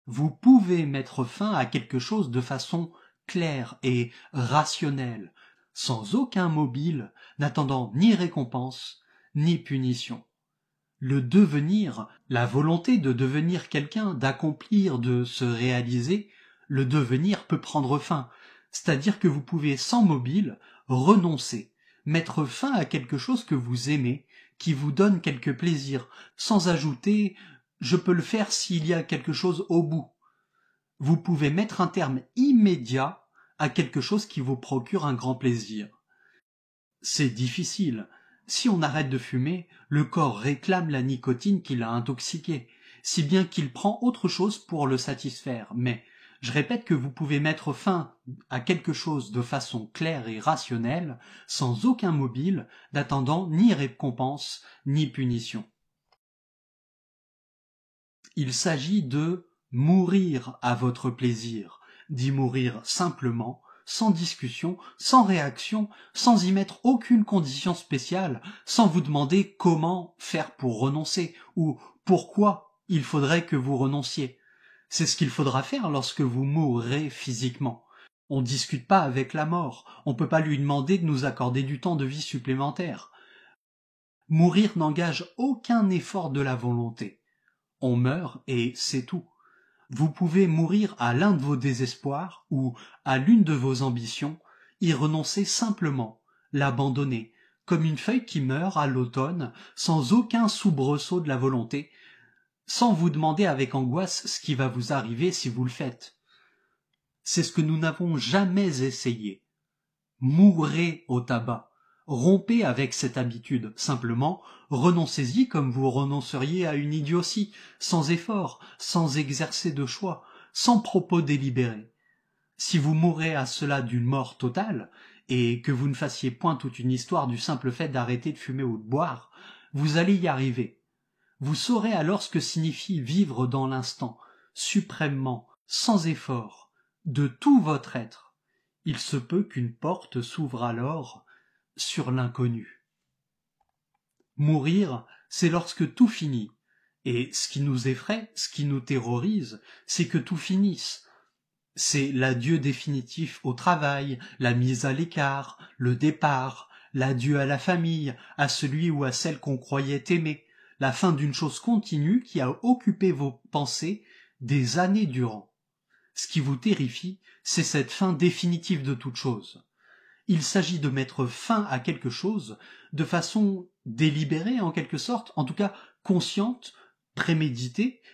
Vous pouvez mettre fin à quelque chose de façon claire et rationnelle, sans aucun mobile, n'attendant ni récompense, ni punition. Le devenir, la volonté de devenir quelqu'un, d'accomplir, de se réaliser, le devenir peut prendre fin. C'est-à-dire que vous pouvez, sans mobile, renoncer, mettre fin à quelque chose que vous aimez, qui vous donne quelque plaisir, sans ajouter je peux le faire s'il y a quelque chose au bout. Vous pouvez mettre un terme immédiat à quelque chose qui vous procure un grand plaisir. C'est difficile. Si on arrête de fumer, le corps réclame la nicotine qui l'a intoxiqué, si bien qu'il prend autre chose pour le satisfaire. Mais je répète que vous pouvez mettre fin à quelque chose de façon claire et rationnelle, sans aucun mobile, n'attendant ni récompense ni punition. Il s'agit de mourir à votre plaisir, d'y mourir simplement, sans discussion, sans réaction, sans y mettre aucune condition spéciale, sans vous demander comment faire pour renoncer ou pourquoi il faudrait que vous renonciez. C'est ce qu'il faudra faire lorsque vous mourrez physiquement. On ne discute pas avec la mort, on ne peut pas lui demander de nous accorder du temps de vie supplémentaire. Mourir n'engage aucun effort de la volonté. On meurt et c'est tout. Vous pouvez mourir à l'un de vos désespoirs ou à l'une de vos ambitions, y renoncer simplement, l'abandonner, comme une feuille qui meurt à l'automne, sans aucun soubresaut de la volonté, sans vous demander avec angoisse ce qui va vous arriver si vous le faites. C'est ce que nous n'avons jamais essayé. Mourrez au tabac. Rompez avec cette habitude, simplement, renoncez-y comme vous renonceriez à une idiotie, sans effort, sans exercer de choix, sans propos délibérés. Si vous mourrez à cela d'une mort totale, et que vous ne fassiez point toute une histoire du simple fait d'arrêter de fumer ou de boire, vous allez y arriver. Vous saurez alors ce que signifie vivre dans l'instant, suprêmement, sans effort, de tout votre être. Il se peut qu'une porte s'ouvre alors sur l'inconnu. Mourir, c'est lorsque tout finit. Et ce qui nous effraie, ce qui nous terrorise, c'est que tout finisse. C'est l'adieu définitif au travail, la mise à l'écart, le départ, l'adieu à la famille, à celui ou à celle qu'on croyait aimer, la fin d'une chose continue qui a occupé vos pensées des années durant. Ce qui vous terrifie, c'est cette fin définitive de toute chose. Il s'agit de mettre fin à quelque chose de façon délibérée en quelque sorte, en tout cas consciente, préméditée,